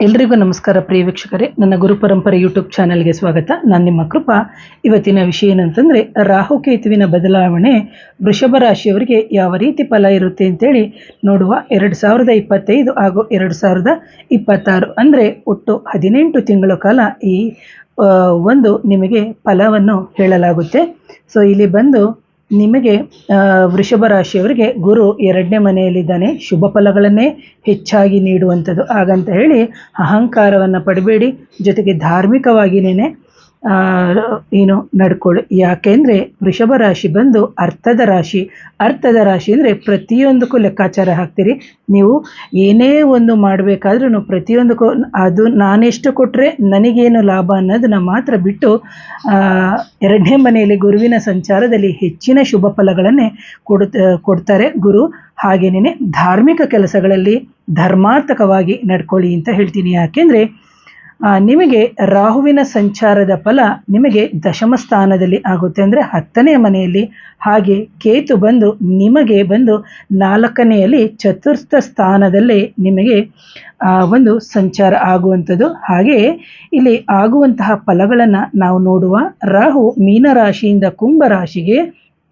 ಎಲ್ರಿಗೂ ನಮಸ್ಕಾರ ಪ್ರಿಯ ವೀಕ್ಷಕರೇ, ನನ್ನ ಗುರುಪರಂಪರೆ ಯೂಟ್ಯೂಬ್ ಚಾನೆಲ್ಗೆ ಸ್ವಾಗತ. ನಾನು ನಿಮ್ಮ ಕೃಪಾ. ಇವತ್ತಿನ ವಿಷಯ ಏನಂತಂದರೆ, ರಾಹುಕೇತುವಿನ ಬದಲಾವಣೆ ವೃಷಭ ರಾಶಿಯವರಿಗೆ ಯಾವ ರೀತಿ ಫಲ ಇರುತ್ತೆ ಅಂತೇಳಿ ನೋಡುವ. 2025 ಹಾಗೂ 2026 ಅಂದರೆ ಒಟ್ಟು 18 ತಿಂಗಳ ಕಾಲ ಈ ಒಂದು ನಿಮಗೆ ಫಲವನ್ನು ಹೇಳಲಾಗುತ್ತೆ. ಸೊ ಇಲ್ಲಿ ಬಂದು ನಿಮಗೆ ವೃಷಭ ರಾಶಿಯವರಿಗೆ ಗುರು 2ನೇ ಮನೆಯಲ್ಲಿದ್ದಾನೆ. ಶುಭ ಫಲಗಳನ್ನೇ ಹೆಚ್ಚಾಗಿ ನೀಡುವಂಥದ್ದು. ಹಾಗಂತ ಹೇಳಿ ಅಹಂಕಾರವನ್ನು ಪಡಬೇಡಿ, ಜೊತೆಗೆ ಧಾರ್ಮಿಕವಾಗಿನೇ ನಡ್ಕೊಳ್ಳಿ. ಯಾಕೆಂದರೆ ವೃಷಭ ರಾಶಿ ಬಂದು ಅರ್ಥದ ರಾಶಿ. ಅರ್ಥದ ರಾಶಿ ಅಂದರೆ ಪ್ರತಿಯೊಂದಕ್ಕೂ ಲೆಕ್ಕಾಚಾರ ಹಾಕ್ತೀರಿ. ನೀವು ಏನೇ ಒಂದು ಮಾಡಬೇಕಾದ್ರೂ ಪ್ರತಿಯೊಂದಕ್ಕೂ ಅದು ನಾನೆಷ್ಟು ಕೊಟ್ಟರೆ ನನಗೇನು ಲಾಭ ಅನ್ನೋದನ್ನ ಮಾತ್ರ ಬಿಟ್ಟು 2ನೇ ಮನೆಯಲ್ಲಿ ಗುರುವಿನ ಸಂಚಾರದಲ್ಲಿ ಹೆಚ್ಚಿನ ಶುಭ ಫಲಗಳನ್ನೇ ಕೊಡ್ತಾರೆ ಗುರು. ಹಾಗೇನೇ ಧಾರ್ಮಿಕ ಕೆಲಸಗಳಲ್ಲಿ ಧರ್ಮಾರ್ಥಕವಾಗಿ ನಡ್ಕೊಳ್ಳಿ ಅಂತ ಹೇಳ್ತೀನಿ. ಯಾಕೆಂದರೆ ನಿಮಗೆ ರಾಹುವಿನ ಸಂಚಾರದ ಫಲ ನಿಮಗೆ ದಶಮ ಸ್ಥಾನದಲ್ಲಿ ಆಗುತ್ತೆ, ಅಂದರೆ 10ನೇ ಮನೆಯಲ್ಲಿ. ಹಾಗೆ ಕೇತು ಬಂದು ನಿಮಗೆ ಬಂದು 4ನೇಯಲ್ಲಿ ಚತುರ್ಥ ಸ್ಥಾನದಲ್ಲೇ ನಿಮಗೆ ಒಂದು ಸಂಚಾರ ಆಗುವಂಥದ್ದು. ಹಾಗೆಯೇ ಇಲ್ಲಿ ಆಗುವಂತಹ ಫಲಗಳನ್ನು ನಾವು ನೋಡುವ. ರಾಹು ಮೀನರಾಶಿಯಿಂದ ಕುಂಭ ರಾಶಿಗೆ,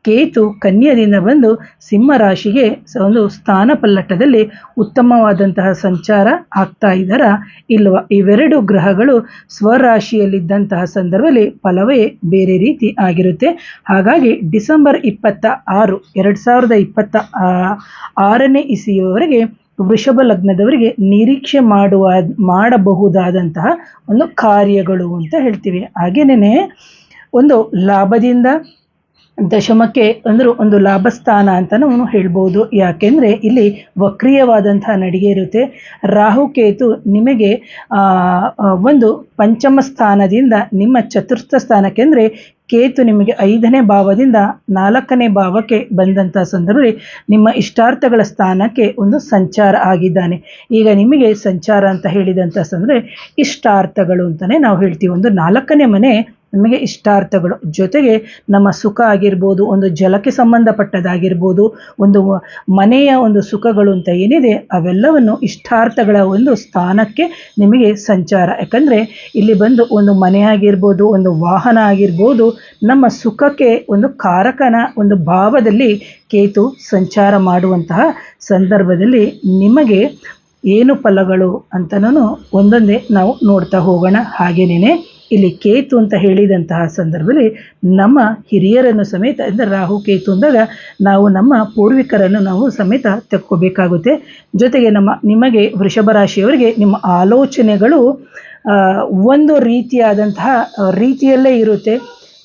ಕೇತು ಕನ್ಯದಿಂದ ಬಂದು ಸಿಂಹ ರಾಶಿಗೆ ಒಂದು ಸ್ಥಾನ ಪಲ್ಲಟದಲ್ಲಿ ಉತ್ತಮವಾದಂತಹ ಸಂಚಾರ ಆಗ್ತಾ ಇದ್ದಾರ ಇಲ್ವಾ? ಇವೆರಡು ಗ್ರಹಗಳು ಸ್ವರಾಶಿಯಲ್ಲಿದ್ದಂತಹ ಸಂದರ್ಭದಲ್ಲಿ ಫಲವೇ ಬೇರೆ ರೀತಿ ಆಗಿರುತ್ತೆ. ಹಾಗಾಗಿ ಡಿಸೆಂಬರ್ 26, 2026ನೇ ಇಸವಿಯವರೆಗೆ ವೃಷಭ ಲಗ್ನದವರಿಗೆ ನಿರೀಕ್ಷೆ ಮಾಡಬಹುದಾದಂತಹ ಒಂದು ಕಾರ್ಯಗಳು ಅಂತ ಹೇಳ್ತೀವಿ. ಹಾಗೇನೇ ಒಂದು ಲಾಭದಿಂದ ದಶಮಕ್ಕೆ ಅಂದ್ರೆ ಒಂದು ಲಾಭಸ್ಥಾನ ಅಂತ ನಾವು ಹೇಳ್ಬೋದು. ಯಾಕೆಂದರೆ ಇಲ್ಲಿ ವಕ್ರೀಯವಾದಂತಹ ನಡಿಗೆ ಇರುತ್ತೆ. ರಾಹುಕೇತು ನಿಮಗೆ ಒಂದು ಪಂಚಮ ಸ್ಥಾನದಿಂದ ನಿಮ್ಮ ಚತುರ್ಥ ಸ್ಥಾನಕ್ಕೆ, ಅಂದರೆ ಕೇತು ನಿಮಗೆ 5ನೇ ಭಾವದಿಂದ 4ನೇ ಭಾವಕ್ಕೆ ಬಂದಂಥ ಸಂದರ್ಭದಲ್ಲಿ ನಿಮ್ಮ ಇಷ್ಟಾರ್ಥಗಳ ಸ್ಥಾನಕ್ಕೆ ಒಂದು ಸಂಚಾರ ಆಗಿದ್ದಾನೆ. ಈಗ ನಿಮಗೆ ಸಂಚಾರ ಅಂತ ಹೇಳಿದಂಥ ಸಂದರ್ಭ ಇಷ್ಟಾರ್ಥಗಳು ಅಂತಲೇ ನಾವು ಹೇಳ್ತೀವಿ. ಒಂದು 4ನೇ ಮನೆ ನಮಗೆ ಇಷ್ಟಾರ್ಥಗಳು, ಜೊತೆಗೆ ನಮ್ಮ ಸುಖ ಆಗಿರ್ಬೋದು, ಒಂದು ಜಲಕ್ಕೆ ಸಂಬಂಧಪಟ್ಟದಾಗಿರ್ಬೋದು, ಒಂದು ಮನೆಯ ಒಂದು ಸುಖಗಳು ಅಂತ ಏನಿದೆ ಅವೆಲ್ಲವನ್ನು ಇಷ್ಟಾರ್ಥಗಳ ಒಂದು ಸ್ಥಾನಕ್ಕೆ ನಿಮಗೆ ಸಂಚಾರ. ಯಾಕಂದರೆ ಇಲ್ಲಿ ಬಂದು ಒಂದು ಮನೆ ಆಗಿರ್ಬೋದು, ಒಂದು ವಾಹನ ಆಗಿರ್ಬೋದು, ನಮ್ಮ ಸುಖಕ್ಕೆ ಒಂದು ಕಾರಕನ ಒಂದು ಭಾವದಲ್ಲಿ ಕೇತು ಸಂಚಾರ ಮಾಡುವಂತಹ ಸಂದರ್ಭದಲ್ಲಿ ನಿಮಗೆ ಏನು ಫಲಗಳು ಅಂತನೂ ಒಂದೊಂದೇ ನಾವು ನೋಡ್ತಾ ಹೋಗೋಣ. ಹಾಗೇನೇ ಇಲ್ಲಿ ಕೇತು ಅಂತ ಹೇಳಿದಂತಹ ಸಂದರ್ಭದಲ್ಲಿ ನಮ್ಮ ಹಿರಿಯರನ್ನು ಸಮೇತ, ಅಂದರೆ ರಾಹು ಕೇತು ಅಂದಾಗ ನಾವು ನಮ್ಮ ಪೂರ್ವಿಕರನ್ನು ನಾವು ಸಮೇತ ತೆಕ್ಕೋಬೇಕಾಗುತ್ತೆ. ಜೊತೆಗೆ ನಿಮಗೆ ವೃಷಭ ರಾಶಿಯವರಿಗೆ ನಿಮ್ಮ ಆಲೋಚನೆಗಳು ಒಂದು ರೀತಿಯಾದಂತಹ ರೀತಿಯಲ್ಲೇ ಇರುತ್ತೆ.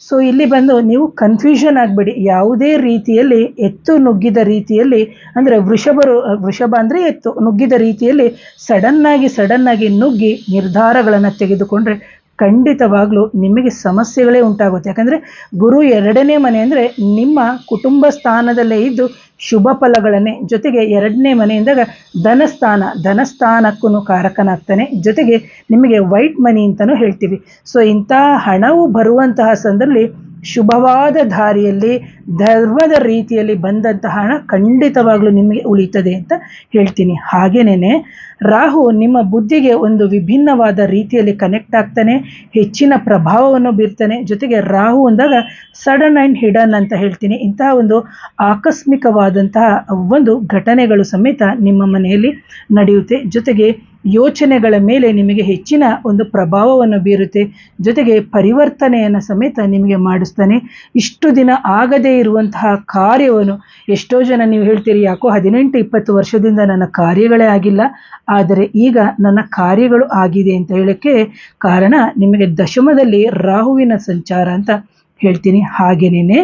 ಸೊ ಇಲ್ಲಿ ಬಂದು ನೀವು ಕನ್ಫ್ಯೂಷನ್ ಆಗಬೇಡಿ. ಯಾವುದೇ ರೀತಿಯಲ್ಲಿ ಎತ್ತು ನುಗ್ಗಿದ ರೀತಿಯಲ್ಲಿ, ಅಂದರೆ ವೃಷಭ ಅಂದರೆ ಎತ್ತು ನುಗ್ಗಿದ ರೀತಿಯಲ್ಲಿ ಸಡನ್ನಾಗಿ ನುಗ್ಗಿ ನಿರ್ಧಾರಗಳನ್ನು ತೆಗೆದುಕೊಂಡ್ರೆ ಖಂಡಿತವಾಗ್ಲೂ ನಿಮಗೆ ಸಮಸ್ಯೆಗಳೇ ಉಂಟಾಗುತ್ತೆ. ಯಾಕಂದರೆ ಗುರು 2ನೇ ಮನೆ ಅಂದರೆ ನಿಮ್ಮ ಕುಟುಂಬ ಸ್ಥಾನದಲ್ಲೇ ಇದ್ದು ಶುಭ ಫಲಗಳನ್ನೇ, ಜೊತೆಗೆ 2ನೇ ಮನೆಯಿಂದಾಗ ಧನಸ್ಥಾನಕ್ಕೂ ಕಾರಕನಾಗ್ತಾನೆ. ಜೊತೆಗೆ ನಿಮಗೆ ವೈಟ್ ಮನಿ ಅಂತಲೂ ಹೇಳ್ತೀವಿ. ಸೊ ಇಂಥ ಹಣವು ಬರುವಂತಹ ಸಂದರ್ಭದಲ್ಲಿ ಶುಭವಾದ ದಾರಿಯಲ್ಲಿ ಧರ್ಮದ ರೀತಿಯಲ್ಲಿ ಬಂದಂತಹ ಹಣ ಖಂಡಿತವಾಗ್ಲೂ ನಿಮಗೆ ಉಳಿತದೆ ಅಂತ ಹೇಳ್ತೀನಿ. ಹಾಗೇನೇ ರಾಹು ನಿಮ್ಮ ಬುದ್ಧಿಗೆ ಒಂದು ವಿಭಿನ್ನವಾದ ರೀತಿಯಲ್ಲಿ ಕನೆಕ್ಟ್ ಆಗ್ತಾನೆ, ಹೆಚ್ಚಿನ ಪ್ರಭಾವವನ್ನು ಬೀರ್ತಾನೆ. ಜೊತೆಗೆ ರಾಹು ಅಂದಾಗ ಸಡನ್ ಆ್ಯಂಡ್ ಹಿಡನ್ ಅಂತ ಹೇಳ್ತೀನಿ. ಇಂತಹ ಒಂದು ಆಕಸ್ಮಿಕವಾದಂತಹ ಒಂದು ಘಟನೆಗಳು ಸಮೇತ ನಿಮ್ಮ ಮನೆಯಲ್ಲಿ ನಡೆಯುತ್ತೆ. ಜೊತೆಗೆ ಯೋಚನೆಗಳ ಮೇಲೆ ನಿಮಗೆ ಹೆಚ್ಚಿನ ಒಂದು ಪ್ರಭಾವವನ್ನು ಬೀರುತ್ತೆ. ಜೊತೆಗೆ ಪರಿವರ್ತನೆಯನ್ನು ಸಮೇತ ನಿಮಗೆ ಮಾಡಿಸ್ತಾನೆ. ಇಷ್ಟು ದಿನ ಆಗದೇ ಇರುವಂತಹ ಕಾರ್ಯವನ್ನು, ಎಷ್ಟೋ ಜನ ನೀವು ಹೇಳ್ತೀರಿ, ಯಾಕೋ 18-20 ವರ್ಷದಿಂದ ನನ್ನ ಕಾರ್ಯಗಳೇ ಆಗಿಲ್ಲ, ಆದರೆ ಈಗ ನನ್ನ ಕಾರ್ಯಗಳು ಆಗಿದೆ ಅಂತ ಹೇಳೋಕ್ಕೆ ಕಾರಣ ನಿಮಗೆ ದಶಮದಲ್ಲಿ ರಾಹುವಿನ ಸಂಚಾರ ಅಂತ ಹೇಳ್ತೀನಿ. ಹಾಗೇನೇ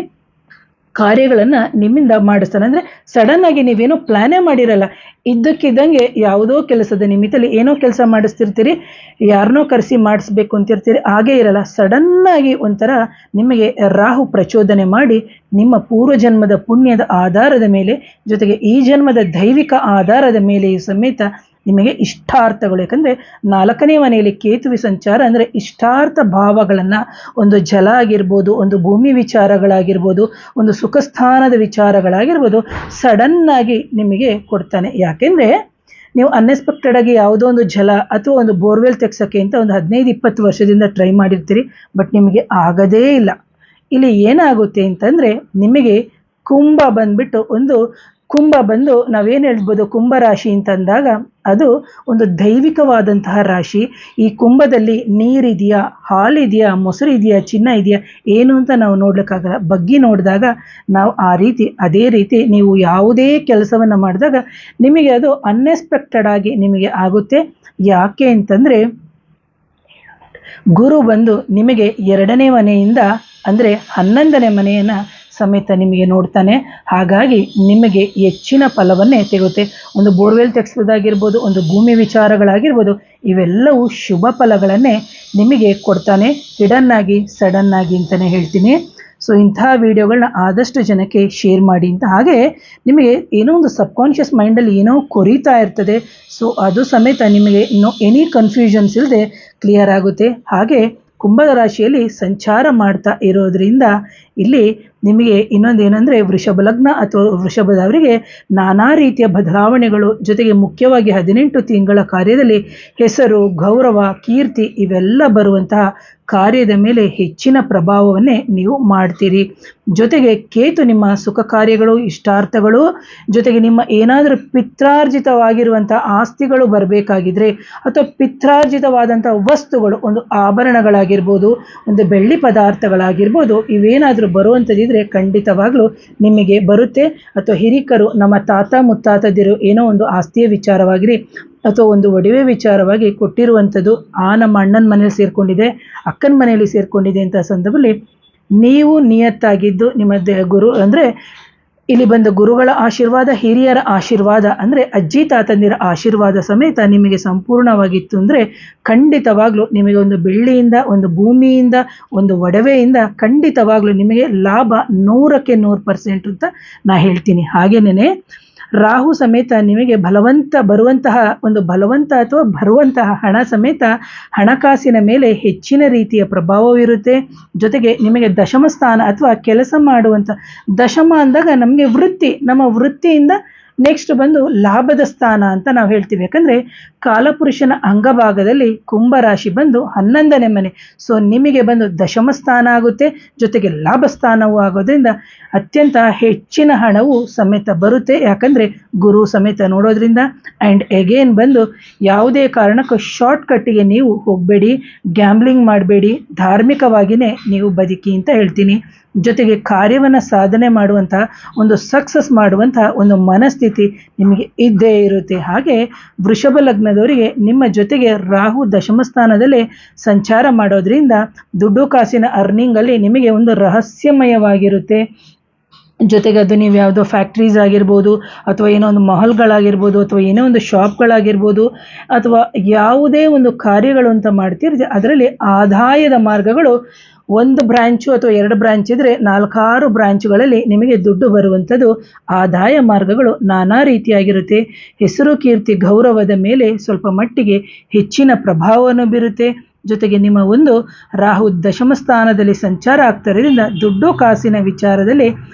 ಕಾರ್ಯಗಳನ್ನು ನಿಮ್ಮಿಂದ ಮಾಡಿಸ್ತಾನೆ. ಅಂದರೆ ಸಡನ್ನಾಗಿ ನೀವೇನೋ ಪ್ಲ್ಯಾನೇ ಮಾಡಿರಲ್ಲ, ಇದ್ದಕ್ಕಿದ್ದಂಗೆ ಯಾವುದೋ ಕೆಲಸದ ನಿಮಿತ್ತಲ್ಲಿ ಏನೋ ಕೆಲಸ ಮಾಡಿಸ್ತಿರ್ತೀರಿ, ಯಾರನ್ನೋ ಕರೆಸಿ ಮಾಡಿಸ್ಬೇಕು ಅಂತಿರ್ತೀರಿ, ಹಾಗೇ ಇರಲ್ಲ. ಸಡನ್ನಾಗಿ ಒಂಥರ ನಿಮಗೆ ರಾಹು ಪ್ರಚೋದನೆ ಮಾಡಿ ನಿಮ್ಮ ಪೂರ್ವಜನ್ಮದ ಪುಣ್ಯದ ಆಧಾರದ ಮೇಲೆ, ಜೊತೆಗೆ ಈ ಜನ್ಮದ ದೈವಿಕ ಆಧಾರದ ಮೇಲೆಯೂ ಸಮೇತ ನಿಮಗೆ ಇಷ್ಟಾರ್ಥಗಳು. ಯಾಕಂದರೆ 4ನೇ ಮನೆಯಲ್ಲಿ ಕೇತುವಿ ಸಂಚಾರ ಅಂದರೆ ಇಷ್ಟಾರ್ಥ ಭಾವಗಳನ್ನು, ಒಂದು ಜಲ ಆಗಿರ್ಬೋದು, ಒಂದು ಭೂಮಿ ವಿಚಾರಗಳಾಗಿರ್ಬೋದು, ಒಂದು ಸುಖಸ್ಥಾನದ ವಿಚಾರಗಳಾಗಿರ್ಬೋದು, ಸಡನ್ನಾಗಿ ನಿಮಗೆ ಕೊಡ್ತಾನೆ. ಯಾಕೆಂದರೆ ನೀವು ಅನ್ಎಕ್ಸ್ಪೆಕ್ಟೆಡ್ ಆಗಿ ಯಾವುದೋ ಒಂದು ಜಲ ಅಥವಾ ಒಂದು ಬೋರ್ವೆಲ್ ತೆಗ್ಸೋಕ್ಕೆ ಅಂತ ಒಂದು 15-20 ವರ್ಷದಿಂದ ಟ್ರೈ ಮಾಡಿರ್ತೀರಿ, ಬಟ್ ನಿಮಗೆ ಆಗದೇ ಇಲ್ಲ. ಇಲ್ಲಿ ಏನಾಗುತ್ತೆ ಅಂತಂದರೆ, ನಿಮಗೆ ಕುಂಭ ಬಂದು ನಾವೇನು ಹೇಳ್ಬೋದು, ಕುಂಭರಾಶಿ ಅಂತಂದಾಗ ಅದು ಒಂದು ದೈವಿಕವಾದಂತಹ ರಾಶಿ. ಈ ಕುಂಭದಲ್ಲಿ ನೀರಿದೆಯಾ, ಹಾಲಿದೆಯಾ, ಮೊಸರು ಇದೆಯಾ, ಚಿನ್ನ ಇದೆಯಾ ಏನು ಅಂತ ನಾವು ನೋಡ್ಲಿಕ್ಕಾಗಲ್ಲ. ಬಗ್ಗಿ ನೋಡಿದಾಗ ನಾವು ಅದೇ ರೀತಿ ನೀವು ಯಾವುದೇ ಕೆಲಸವನ್ನು ಮಾಡಿದಾಗ ನಿಮಗೆ ಅದು ಅನ್ಎಕ್ಸ್ಪೆಕ್ಟೆಡ್ ಆಗಿ ನಿಮಗೆ ಆಗುತ್ತೆ. ಯಾಕೆ ಅಂತಂದರೆ, ಗುರು ಬಂದು ನಿಮಗೆ 2ನೇ ಮನೆಯಿಂದ ಅಂದರೆ 11ನೇ ಮನೆಯನ್ನು ಸಮೇತ ನಿಮಗೆ ನೋಡ್ತಾನೆ. ಹಾಗಾಗಿ ನಿಮಗೆ ಹೆಚ್ಚಿನ ಫಲವನ್ನೇ ತೆಗುತ್ತೆ. ಒಂದು ಬೋರ್ವೆಲ್ ತೆಗೆಸೋದಾಗಿರ್ಬೋದು, ಒಂದು ಭೂಮಿ ವಿಚಾರಗಳಾಗಿರ್ಬೋದು, ಇವೆಲ್ಲವೂ ಶುಭ ಫಲಗಳನ್ನೇ ನಿಮಗೆ ಕೊಡ್ತಾನೆ, ಹಿಡನ್ ಆಗಿ ಸಡನ್ ಆಗಿ ಅಂತಲೇ ಹೇಳ್ತೀನಿ. ಸೊ ಇಂತಹ ವಿಡಿಯೋಗಳನ್ನ ಆದಷ್ಟು ಜನಕ್ಕೆ ಶೇರ್ ಮಾಡಿ ಅಂತ. ಹಾಗೆ ನಿಮಗೆ ಏನೋ ಒಂದು ಸಬ್ಕಾನ್ಷಿಯಸ್ ಮೈಂಡಲ್ಲಿ ಏನೋ ಕೊರೀತಾ ಇರ್ತದೆ, ಸೊ ಅದು ಸಮೇತ ನಿಮಗೆ ಎನಿ ಕನ್ಫ್ಯೂಷನ್ಸ್ ಇಲ್ಲದೆ ಕ್ಲಿಯರ್ ಆಗುತ್ತೆ. ಹಾಗೆ ಕುಂಭ ರಾಶಿಯಲ್ಲಿ ಸಂಚಾರ ಮಾಡ್ತಾ ಇರೋದ್ರಿಂದ ಇಲ್ಲಿ ನಿಮಗೆ ಇನ್ನೊಂದು ಏನಂದರೆ, ವೃಷಭ ಲಗ್ನ ಅಥವಾ ವೃಷಭದವರಿಗೆ ನಾನಾ ರೀತಿಯ ಬದಲಾವಣೆಗಳು, ಜೊತೆಗೆ ಮುಖ್ಯವಾಗಿ 18 ತಿಂಗಳ ಕಾರ್ಯದಲ್ಲಿ ಹೆಸರು, ಗೌರವ, ಕೀರ್ತಿ ಇವೆಲ್ಲ ಬರುವಂತಹ ಕಾರ್ಯದ ಮೇಲೆ ಹೆಚ್ಚಿನ ಪ್ರಭಾವವನ್ನೇ ನೀವು ಮಾಡ್ತೀರಿ. ಜೊತೆಗೆ ಕೇತು ನಿಮ್ಮ ಸುಖ ಕಾರ್ಯಗಳು, ಇಷ್ಟಾರ್ಥಗಳು, ಜೊತೆಗೆ ನಿಮ್ಮ ಏನಾದರೂ ಪಿತ್ರಾರ್ಜಿತವಾಗಿರುವಂಥ ಆಸ್ತಿಗಳು ಬರಬೇಕಾಗಿದ್ರೆ ಅಥವಾ ಪಿತ್ರಾರ್ಜಿತವಾದಂಥ ವಸ್ತುಗಳು, ಒಂದು ಆಭರಣಗಳಾಗಿರ್ಬೋದು, ಒಂದು ಬೆಳ್ಳಿ ಪದಾರ್ಥಗಳಾಗಿರ್ಬೋದು, ಇವೇನಾದರೂ ಬರುವಂಥದ್ದಿದ್ರೆ ಖಂಡಿತವಾಗ್ಲೂ ನಿಮಗೆ ಬರುತ್ತೆ. ಅಥವಾ ಹಿರಿಕರು, ನಮ್ಮ ತಾತ ಮುತ್ತಾತದಿರು ಏನೋ ಒಂದು ಆಸ್ತಿಯ ವಿಚಾರವಾಗಿರಿ ಅಥವಾ ಒಂದು ಒಡವೆ ವಿಚಾರವಾಗಿ ಕೊಟ್ಟಿರುವಂಥದ್ದು ನಮ್ಮ ಅಣ್ಣನ ಮನೇಲಿ ಸೇರಿಕೊಂಡಿದೆ, ಅಕ್ಕನ ಮನೆಯಲ್ಲಿ ಸೇರಿಕೊಂಡಿದೆ ಅಂತ ಸಂದರ್ಭದಲ್ಲಿ ನೀವು ನಿಯತ್ತಾಗಿದ್ದು ನಿಮ್ಮ ಗುರು ಅಂದರೆ ಇಲ್ಲಿ ಬಂದ ಗುರುಗಳ ಆಶೀರ್ವಾದ, ಹಿರಿಯರ ಆಶೀರ್ವಾದ ಅಂದರೆ ಅಜ್ಜಿ ತಾತಂದಿರ ಆಶೀರ್ವಾದ ಸಮೇತ ನಿಮಗೆ ಸಂಪೂರ್ಣವಾಗಿತ್ತು ಅಂದರೆ ಖಂಡಿತವಾಗ್ಲೂ ನಿಮಗೆ ಒಂದು ಬೆಳ್ಳಿಯಿಂದ, ಒಂದು ಭೂಮಿಯಿಂದ, ಒಂದು ಒಡವೆಯಿಂದ ಖಂಡಿತವಾಗ್ಲೂ ನಿಮಗೆ ಲಾಭ 100ಕ್ಕೆ 100% ಅಂತ ನಾ ಹೇಳ್ತೀನಿ. ಹಾಗೇನೇ ರಾಹು ಸಮೇತ ನಿಮಗೆ ಬರುವಂತಹ ಅಥವಾ ಬರುವಂತಹ ಹಣ ಸಮೇತ ಹಣಕಾಸಿನ ಮೇಲೆ ಹೆಚ್ಚಿನ ರೀತಿಯ ಪ್ರಭಾವವಿರುತ್ತೆ. ಜೊತೆಗೆ ನಿಮಗೆ ದಶಮ ಸ್ಥಾನ ಅಥವಾ ಕೆಲಸ ಮಾಡುವಂಥ, ದಶಮ ಅಂದಾಗ ನಮಗೆ ನಮ್ಮ ವೃತ್ತಿಯಿಂದ ನೆಕ್ಸ್ಟ್ ಬಂದು ಲಾಭದ ಸ್ಥಾನ ಅಂತ ನಾವು ಹೇಳ್ತೀವಿ. ಯಾಕಂದರೆ ಕಾಲಪುರುಷನ ಅಂಗಭಾಗದಲ್ಲಿ ಕುಂಭರಾಶಿ ಬಂದು 11ನೇ ಮನೆ, ಸೊ ನಿಮಗೆ ಬಂದು ದಶಮ ಸ್ಥಾನ ಆಗುತ್ತೆ, ಜೊತೆಗೆ ಲಾಭ ಸ್ಥಾನವೂ ಆಗೋದ್ರಿಂದ ಅತ್ಯಂತ ಹೆಚ್ಚಿನ ಹಣವು ಸಮೇತ ಬರುತ್ತೆ. ಯಾಕಂದರೆ ಗುರು ಸಮೇತ ನೋಡೋದ್ರಿಂದ. ಆ್ಯಂಡ್ ಎಗೇನ್ ಬಂದು ಯಾವುದೇ ಕಾರಣಕ್ಕೂ ಶಾರ್ಟ್ಕಟ್ಟಿಗೆ ನೀವು ಹೋಗಬೇಡಿ, ಗ್ಯಾಂಬ್ಲಿಂಗ್ ಮಾಡಬೇಡಿ, ಧಾರ್ಮಿಕವಾಗಿಯೇ ನೀವು ಬದುಕಿ ಅಂತ ಹೇಳ್ತೀನಿ. ಜೊತೆಗೆ ಕಾರ್ಯವನ್ನು ಸಾಧನೆ ಮಾಡುವಂತಹ ಒಂದು ಸಕ್ಸಸ್ ಮಾಡುವಂತಹ ಒಂದು ಮನಸ್ಥಿತಿ ನಿಮಗೆ ಇದ್ದೇ ಇರುತ್ತೆ. ಹಾಗೆ ವೃಷಭ ಲಗ್ನದವರಿಗೆ ನಿಮ್ಮ ಜೊತೆಗೆ ರಾಹು ದಶಮ ಸ್ಥಾನದಲ್ಲಿ ಸಂಚಾರ ಮಾಡೋದ್ರಿಂದ ದುಡ್ಡು ಕಾಸಿನ ಅರ್ನಿಂಗಲ್ಲಿ ನಿಮಗೆ ಒಂದು ರಹಸ್ಯಮಯವಾಗಿರುತ್ತೆ. ಜೊತೆಗೆ ಅದು ನೀವು ಯಾವುದೋ ಫ್ಯಾಕ್ಟ್ರೀಸ್ ಆಗಿರ್ಬೋದು, ಅಥವಾ ಏನೋ ಒಂದು ಮಹಲ್ಗಳಾಗಿರ್ಬೋದು, ಅಥವಾ ಏನೋ ಒಂದು ಶಾಪ್ಗಳಾಗಿರ್ಬೋದು, ಅಥವಾ ಯಾವುದೇ ಒಂದು ಕಾರ್ಯಗಳು ಅಂತ ಮಾಡ್ತಿರ್ತೀವಿ, ಅದರಲ್ಲಿ ಆದಾಯದ ಮಾರ್ಗಗಳು 1 ಬ್ರಾಂಚು ಅಥವಾ 2 ಬ್ರಾಂಚ್ ಇದ್ದರೆ 4-6 ಬ್ರಾಂಚುಗಳಲ್ಲಿ ನಿಮಗೆ ದುಡ್ಡು ಬರುವಂಥದ್ದು ಆದಾಯ ಮಾರ್ಗಗಳು ನಾನಾ ರೀತಿಯಾಗಿರುತ್ತೆ. ಹೆಸರು, ಕೀರ್ತಿ, ಗೌರವದ ಮೇಲೆ ಸ್ವಲ್ಪ ಮಟ್ಟಿಗೆ ಹೆಚ್ಚಿನ ಪ್ರಭಾವವನ್ನು ಬೀರುತ್ತೆ. ಜೊತೆಗೆ ನಿಮ್ಮ ಒಂದು ರಾಹು ದಶಮ ಸ್ಥಾನದಲ್ಲಿ ಸಂಚಾರ ಆಗ್ತಿರೋದ್ರಿಂದ ದುಡ್ಡು ಕಾಸಿನ ವಿಚಾರದಲ್ಲಿ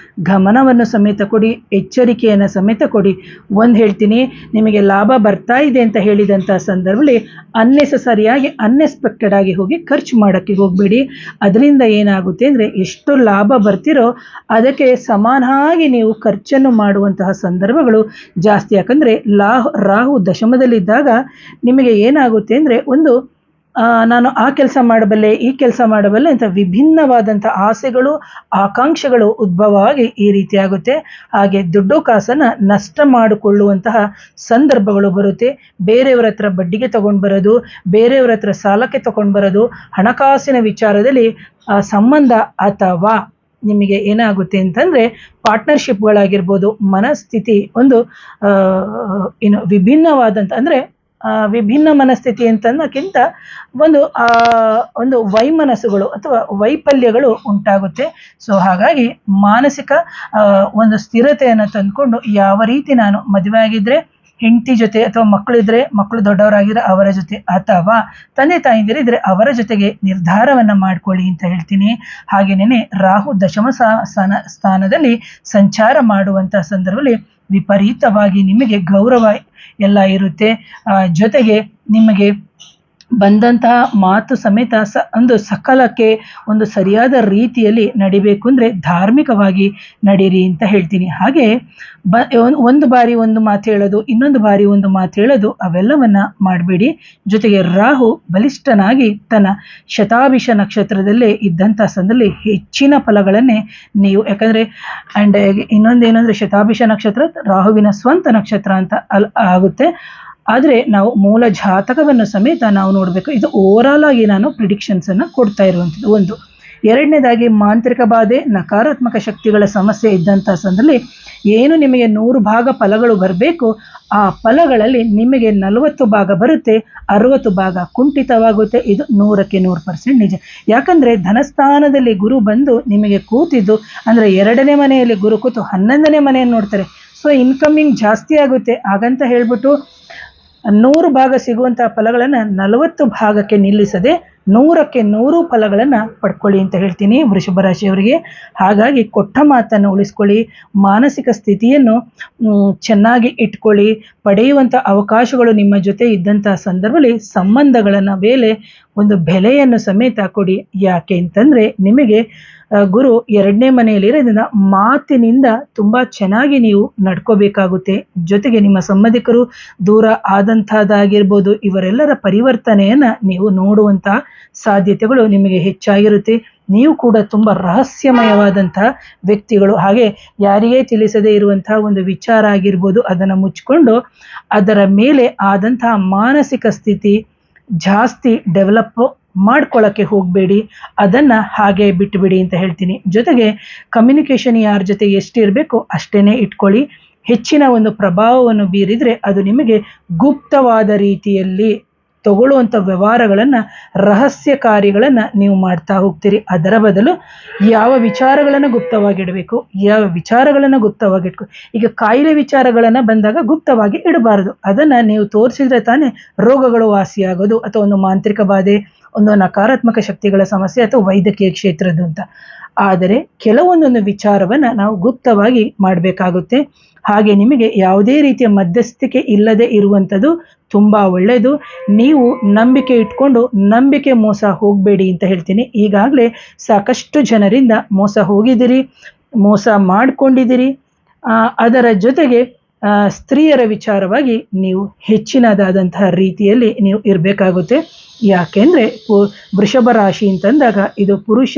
ಗಮನವನ್ನು ಸಮೇತ ಕೊಡಿ, ಎಚ್ಚರಿಕೆಯನ್ನು ಸಮೇತ ಕೊಡಿ. ಒಂದು ಹೇಳ್ತೀನಿ, ನಿಮಗೆ ಲಾಭ ಬರ್ತಾ ಇದೆ ಅಂತ ಹೇಳಿದಂಥ ಸಂದರ್ಭದಲ್ಲಿ ಅನ್ನೆಸರಿಯಾಗಿ ಅನ್ಎಕ್ಸ್ಪೆಕ್ಟೆಡ್ ಆಗಿ ಹೋಗಿ ಖರ್ಚು ಮಾಡೋಕ್ಕೆ ಹೋಗಬೇಡಿ. ಅದರಿಂದ ಏನಾಗುತ್ತೆ ಅಂದರೆ ಎಷ್ಟು ಲಾಭ ಬರ್ತಿರೋ ಅದಕ್ಕೆ ಸಮಾನವಾಗಿ ನೀವು ಖರ್ಚನ್ನು ಮಾಡುವಂತಹ ಸಂದರ್ಭಗಳು ಜಾಸ್ತಿ. ಯಾಕಂದರೆ ರಾಹು ದಶಮದಲ್ಲಿದ್ದಾಗ ನಿಮಗೆ ಏನಾಗುತ್ತೆ ಅಂದರೆ ನಾನು ಆ ಕೆಲಸ ಮಾಡಬಲ್ಲೆ, ಈ ಕೆಲಸ ಮಾಡಬಲ್ಲೆ ಅಂತ ವಿಭಿನ್ನವಾದಂಥ ಆಸೆಗಳು, ಆಕಾಂಕ್ಷೆಗಳು ಉದ್ಭವವಾಗಿ ಈ ರೀತಿ ಆಗುತ್ತೆ. ಹಾಗೆ ದುಡ್ಡು ಕಾಸನ್ನು ನಷ್ಟ ಮಾಡಿಕೊಳ್ಳುವಂತಹ ಸಂದರ್ಭಗಳು ಬರುತ್ತೆ. ಬೇರೆಯವರ ಹತ್ರ ಬಡ್ಡಿಗೆ ತಗೊಂಡು ಬರೋದು, ಬೇರೆಯವರ ಹತ್ರ ಸಾಲಕ್ಕೆ ತಗೊಂಡು ಬರೋದು, ಹಣಕಾಸಿನ ವಿಚಾರದಲ್ಲಿ ಸಂಬಂಧ ಅಥವಾ ನಿಮಗೆ ಏನಾಗುತ್ತೆ ಅಂತಂದರೆ ಪಾರ್ಟ್ನರ್ಶಿಪ್ಗಳಾಗಿರ್ಬೋದು, ಮನಸ್ಥಿತಿ ವಿಭಿನ್ನವಾದಂಥ ಅಂದರೆ ವಿಭಿನ್ನ ಮನಸ್ಥಿತಿ ಅಂತನ್ನೋಕ್ಕಿಂತ ಒಂದು ವೈಮನಸ್ಸುಗಳು ಅಥವಾ ವೈಫಲ್ಯಗಳು ಉಂಟಾಗುತ್ತೆ. ಸೊ ಹಾಗಾಗಿ ಮಾನಸಿಕ ಒಂದು ಸ್ಥಿರತೆಯನ್ನು ತಂದುಕೊಂಡು ಯಾವ ರೀತಿ ನಾನು ಮದುವೆ ಆಗಿದ್ದರೆ ಹೆಂಡತಿ ಜೊತೆ, ಅಥವಾ ಮಕ್ಕಳಿದ್ರೆ ಮಕ್ಕಳು ದೊಡ್ಡವರಾಗಿದ್ರೆ ಅವರ ಜೊತೆ, ಅಥವಾ ತಂದೆ ತಾಯಿಂದಿರಿದ್ರೆ ಅವರ ಜೊತೆಗೆ ನಿರ್ಧಾರವನ್ನು ಮಾಡ್ಕೊಳ್ಳಿ ಅಂತ ಹೇಳ್ತೀನಿ. ಹಾಗೆಯೇ ರಾಹು ದಶಮ ಸ್ಥಾನದಲ್ಲಿ ಸಂಚಾರ ಮಾಡುವಂಥ ಸಂದರ್ಭದಲ್ಲಿ ವಿಪರೀತವಾಗಿ ನಿಮಗೆ ಗೌರವ ಎಲ್ಲ ಇರುತ್ತೆ. ಜೊತೆಗೆ ನಿಮಗೆ ಬಂದಂತಹ ಮಾತು ಸಮೇತ ಒಂದು ಸಕಾಲಕ್ಕೆ ಒಂದು ಸರಿಯಾದ ರೀತಿಯಲ್ಲಿ ನಡಿಬೇಕು ಅಂದರೆ ಧಾರ್ಮಿಕವಾಗಿ ನಡೀರಿ ಅಂತ ಹೇಳ್ತೀನಿ. ಹಾಗೆ ಒಂದು ಬಾರಿ ಒಂದು ಮಾತು ಹೇಳೋದು, ಇನ್ನೊಂದು ಬಾರಿ ಒಂದು ಮಾತು ಹೇಳೋದು ಅವೆಲ್ಲವನ್ನ ಮಾಡಬೇಡಿ. ಜೊತೆಗೆ ರಾಹು ಬಲಿಷ್ಠನಾಗಿ ತನ್ನ ಶತಾಭಿಷ ನಕ್ಷತ್ರದಲ್ಲೇ ಇದ್ದಂಥ ಸಂದರ್ಭದಲ್ಲಿ ಹೆಚ್ಚಿನ ಫಲಗಳನ್ನೇ ನೀವು, ಯಾಕಂದರೆ ಆ್ಯಂಡ್ ಇನ್ನೊಂದೇನೆಂದರೆ ಶತಾಭಿಷ ನಕ್ಷತ್ರ ರಾಹುವಿನ ಸ್ವಂತ ನಕ್ಷತ್ರ ಅಂತ ಆಗುತ್ತೆ. ಆದರೆ ನಾವು ಮೂಲ ಜಾತಕವನ್ನು ಸಮೇತ ನಾವು ನೋಡಬೇಕು. ಇದು ಓವರಾಲ್ ಆಗಿ ನಾನು ಪ್ರಿಡಿಕ್ಷನ್ಸನ್ನು ಕೊಡ್ತಾ ಇರುವಂಥದ್ದು ಒಂದು. ಎರಡನೇದಾಗಿ ಮಾಂತ್ರಿಕ ಬಾಧೆ, ನಕಾರಾತ್ಮಕ ಶಕ್ತಿಗಳ ಸಮಸ್ಯೆ ಇದ್ದಂಥ ಸಂದರ್ಭದಲ್ಲಿ ಏನು ನಿಮಗೆ 100 ಭಾಗ ಫಲಗಳು ಬರಬೇಕು, ಆ ಫಲಗಳಲ್ಲಿ ನಿಮಗೆ 40 ಭಾಗ ಬರುತ್ತೆ, 60 ಭಾಗ ಕುಂಠಿತವಾಗುತ್ತೆ. ಇದು 100ಕ್ಕೆ 100% ನಿಜ. ಯಾಕಂದರೆ ಧನಸ್ಥಾನದಲ್ಲಿ ಗುರು ಬಂದು ನಿಮಗೆ ಕೂತಿದ್ದು, ಅಂದರೆ 2ನೇ ಮನೆಯಲ್ಲಿ ಗುರು ಕೂತು 11ನೇ ಮನೆಯನ್ನು ನೋಡ್ತಾರೆ. ಸೊ ಇನ್ಕಮಿಂಗ್ ಜಾಸ್ತಿ ಆಗುತ್ತೆ. ಹಾಗಂತ ಹೇಳ್ಬಿಟ್ಟು 100 ಭಾಗ ಸಿಗುವಂತಹ ಫಲಗಳನ್ನು 40 ಭಾಗಕ್ಕೆ ನಿಲ್ಲಿಸದೆ 100ಕ್ಕೆ 100 ಫಲಗಳನ್ನು ಪಡ್ಕೊಳ್ಳಿ ಅಂತ ಹೇಳ್ತೀನಿ ವೃಷಭ ರಾಶಿಯವರಿಗೆ. ಹಾಗಾಗಿ ಕೊಟ್ಟ ಮಾತನ್ನು ಉಳಿಸ್ಕೊಳ್ಳಿ, ಮಾನಸಿಕ ಸ್ಥಿತಿಯನ್ನು ಚೆನ್ನಾಗಿ ಇಟ್ಕೊಳ್ಳಿ. ಪಡೆಯುವಂಥ ಅವಕಾಶಗಳು ನಿಮ್ಮ ಜೊತೆ ಇದ್ದಂಥ ಸಂದರ್ಭದಲ್ಲಿ ಸಂಬಂಧಗಳನ್ನು ಒಂದು ಬೆಲೆಯನ್ನು ಸಮೇತ ಕೊಡಿ. ಯಾಕೆ ಅಂತಂದರೆ ನಿಮಗೆ ಗುರು 2ನೇ ಮನೆಯಲ್ಲಿರೋದ್ರಿಂದ ಮಾತಿನಿಂದ ತುಂಬ ಚೆನ್ನಾಗಿ ನೀವು ನಡ್ಕೋಬೇಕಾಗುತ್ತೆ. ಜೊತೆಗೆ ನಿಮ್ಮ ಸಂಬಂಧಿಕರು ದೂರ ಆದಂಥದ್ದಾಗಿರ್ಬೋದು, ಇವರೆಲ್ಲರ ಪರಿವರ್ತನೆಯನ್ನು ನೀವು ನೋಡುವಂಥ ಸಾಧ್ಯತೆಗಳು ನಿಮಗೆ ಹೆಚ್ಚಾಗಿರುತ್ತೆ. ನೀವು ಕೂಡ ತುಂಬ ರಹಸ್ಯಮಯವಾದಂತಹ ವ್ಯಕ್ತಿಗಳು. ಹಾಗೆ ಯಾರಿಗೇ ತಿಳಿಸದೇ ಇರುವಂತಹ ಒಂದು ವಿಚಾರ ಆಗಿರ್ಬೋದು, ಅದನ್ನು ಮುಚ್ಚಿಕೊಂಡು ಅದರ ಮೇಲೆ ಆದಂತಹ ಮಾನಸಿಕ ಸ್ಥಿತಿ ಜಾಸ್ತಿ ಡೆವಲಪ್ ಮಾಡ್ಕೊಳ್ಳೋಕ್ಕೆ ಹೋಗಬೇಡಿ, ಅದನ್ನು ಹಾಗೆ ಬಿಟ್ಟುಬಿಡಿ ಅಂತ ಹೇಳ್ತೀನಿ. ಜೊತೆಗೆ ಕಮ್ಯುನಿಕೇಷನ್ ಯಾರ ಜೊತೆ ಎಷ್ಟಿರಬೇಕು ಅಷ್ಟೇ ಇಟ್ಕೊಳ್ಳಿ. ಹೆಚ್ಚಿನ ಒಂದು ಪ್ರಭಾವವನ್ನು ಬೀರಿದರೆ ಅದು ನಿಮಗೆ ಗುಪ್ತವಾದ ರೀತಿಯಲ್ಲಿ ತಗೊಳ್ಳುವಂಥ ವ್ಯವಹಾರಗಳನ್ನು, ರಹಸ್ಯ ಕಾರ್ಯಗಳನ್ನು ನೀವು ಮಾಡ್ತಾ ಹೋಗ್ತೀರಿ. ಅದರ ಬದಲು ಯಾವ ವಿಚಾರಗಳನ್ನು ಗುಪ್ತವಾಗಿಡಬೇಕು, ಯಾವ ವಿಚಾರಗಳನ್ನು ಗುಪ್ತವಾಗಿಟ್ಕೊ. ಈಗ ಕಾಯಿಲೆ ವಿಚಾರಗಳನ್ನು ಬಂದಾಗ ಗುಪ್ತವಾಗಿ ಇಡಬಾರದು. ಅದನ್ನು ನೀವು ತೋರಿಸಿದ್ರೆ ತಾನೇ ರೋಗಗಳು ವಾಸಿಯಾಗೋದು, ಅಥವಾ ಒಂದು ಮಾಂತ್ರಿಕ ಬಾಧೆ, ಒಂದು ನಕಾರಾತ್ಮಕ ಶಕ್ತಿಗಳ ಸಮಸ್ಯೆ, ಅಥವಾ ವೈದ್ಯಕೀಯ ಕ್ಷೇತ್ರದ್ದು ಅಂತ. ಆದರೆ ಕೆಲವೊಂದೊಂದು ವಿಚಾರವನ್ನು ನಾವು ಗುಪ್ತವಾಗಿ ಮಾಡಬೇಕಾಗುತ್ತೆ. ಹಾಗೆ ನಿಮಗೆ ಯಾವುದೇ ರೀತಿಯ ಮಧ್ಯಸ್ಥಿಕೆ ಇಲ್ಲದೆ ಇರುವಂಥದ್ದು ತುಂಬ ಒಳ್ಳೆಯದು. ನೀವು ನಂಬಿಕೆ ಇಟ್ಕೊಂಡು ನಂಬಿಕೆ ಮೋಸ ಹೋಗಬೇಡಿ ಅಂತ ಹೇಳ್ತೀನಿ. ಈಗಾಗಲೇ ಸಾಕಷ್ಟು ಜನರಿಂದ ಮೋಸ ಹೋಗಿದ್ದೀರಿ, ಮೋಸ ಮಾಡಿಕೊಂಡಿದ್ದೀರಿ. ಅದರ ಜೊತೆಗೆ ಸ್ತ್ರೀಯರ ವಿಚಾರವಾಗಿ ನೀವು ಹೆಚ್ಚಿನದಾದಂತಹ ರೀತಿಯಲ್ಲಿ ನೀವು ಇರಬೇಕಾಗುತ್ತೆ. ಯಾಕೆಂದರೆ ವೃಷಭ ರಾಶಿ ಅಂತಂದಾಗ ಇದು ಪುರುಷ,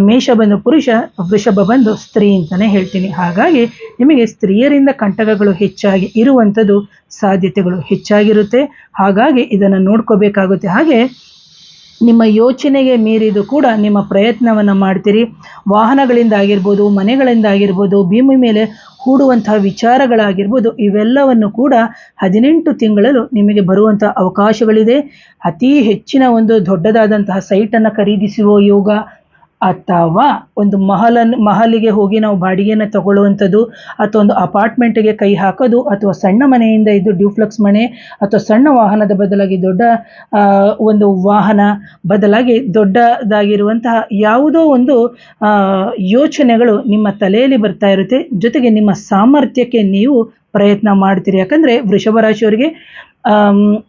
ಮೇಷ ಬಂದು ಪುರುಷ, ವೃಷಭ ಬಂದು ಸ್ತ್ರೀ ಅಂತಲೇ ಹೇಳ್ತೀನಿ. ಹಾಗಾಗಿ ನಿಮಗೆ ಸ್ತ್ರೀಯರಿಂದ ಕಂಟಕಗಳು ಹೆಚ್ಚಾಗಿ ಇರುವಂಥದ್ದು ಸಾಧ್ಯತೆಗಳು ಹೆಚ್ಚಾಗಿರುತ್ತೆ. ಹಾಗಾಗಿ ಇದನ್ನು ನೋಡ್ಕೋಬೇಕಾಗುತ್ತೆ. ಹಾಗೆ ನಿಮ್ಮ ಯೋಚನೆಗೆ ಮೀರಿದು ಕೂಡ ನಿಮ್ಮ ಪ್ರಯತ್ನವನ್ನು ಮಾಡ್ತೀರಿ. ವಾಹನಗಳಿಂದ ಆಗಿರ್ಬೋದು, ಮನೆಗಳಿಂದ ಆಗಿರ್ಬೋದು, ಭೂಮಿ ಮೇಲೆ ಹೂಡುವಂತಹ ವಿಚಾರಗಳಾಗಿರ್ಬೋದು, ಇವೆಲ್ಲವನ್ನು ಕೂಡ 18 ತಿಂಗಳಲ್ಲೂ ನಿಮಗೆ ಬರುವಂಥ ಅವಕಾಶಗಳಿದೆ. ಅತಿ ಹೆಚ್ಚಿನ ಒಂದು ದೊಡ್ಡದಾದಂತಹ ಸೈಟನ್ನು ಖರೀದಿಸುವ ಯೋಗ, ಅಥವಾ ಒಂದು ಮಹಲಿಗೆ ಹೋಗಿ ನಾವು ಬಾಡಿಗೆಯನ್ನು ತಗೊಳ್ಳುವಂಥದ್ದು, ಅಥವಾ ಒಂದು ಅಪಾರ್ಟ್ಮೆಂಟಿಗೆ ಕೈ ಹಾಕೋದು, ಅಥವಾ ಸಣ್ಣ ಮನೆಯಿಂದ ಇದು ಡ್ಯೂಪ್ಲೆಕ್ಸ್ ಮನೆ, ಅಥವಾ ಸಣ್ಣ ವಾಹನದ ಬದಲಾಗಿ ದೊಡ್ಡ ಒಂದು ವಾಹನ ಬದಲಾಗಿ ದೊಡ್ಡದಾಗಿರುವಂತಹ ಯಾವುದೋ ಒಂದು ಯೋಚನೆಗಳು ನಿಮ್ಮ ತಲೆಯಲ್ಲಿ ಬರ್ತಾ ಇರುತ್ತೆ. ಜೊತೆಗೆ ನಿಮ್ಮ ಸಾಮರ್ಥ್ಯಕ್ಕೆ ನೀವು ಪ್ರಯತ್ನ ಮಾಡ್ತೀರಿ. ಯಾಕಂದರೆ ವೃಷಭ ರಾಶಿಯವರಿಗೆ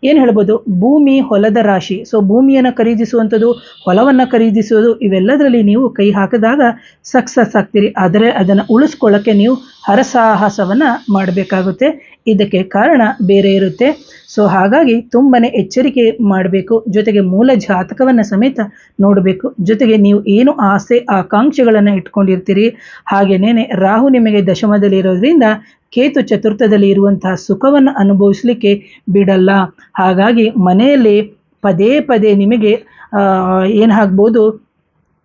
ಏನು ಹೇಳ್ಬೋದು, ಭೂಮಿ ಹೊಲದ ರಾಶಿ. ಸೊ ಭೂಮಿಯನ್ನು ಖರೀದಿಸುವಂಥದ್ದು, ಹೊಲವನ್ನು ಖರೀದಿಸುವುದು, ಇವೆಲ್ಲದರಲ್ಲಿ ನೀವು ಕೈ ಹಾಕಿದಾಗ ಸಕ್ಸಸ್ ಆಗ್ತೀರಿ. ಆದರೆ ಅದನ್ನು ಉಳಿಸ್ಕೊಳ್ಳೋಕ್ಕೆ ನೀವು ಹರಸಾಹಸವನ್ನು ಮಾಡಬೇಕಾಗುತ್ತೆ. ಇದಕ್ಕೆ ಕಾರಣ ಬೇರೆ ಇರುತ್ತೆ. ಸೊ ಹಾಗಾಗಿ ತುಂಬಾ ಎಚ್ಚರಿಕೆ ಮಾಡಬೇಕು. ಜೊತೆಗೆ ಮೂಲ ಜಾತಕವನ್ನು ಸಮೇತ ನೋಡಬೇಕು. ಜೊತೆಗೆ ನೀವು ಏನು ಆಸೆ ಆಕಾಂಕ್ಷೆಗಳನ್ನು ಇಟ್ಕೊಂಡಿರ್ತೀರಿ, ಹಾಗೆಯೇ ರಾಹು ನಿಮಗೆ ದಶಮದಲ್ಲಿರೋದ್ರಿಂದ ಕೇತು ಚತುರ್ಥದಲ್ಲಿ ಇರುವಂತಹ ಸುಖವನ್ನು ಅನುಭವಿಸಲಿಕ್ಕೆ ಬಿಡಲ್ಲ. ಹಾಗಾಗಿ ಮನೆಯಲ್ಲಿ ಪದೇ ಪದೇ ನಿಮಗೆ ಏನು ಆಗ್ಬೋದು,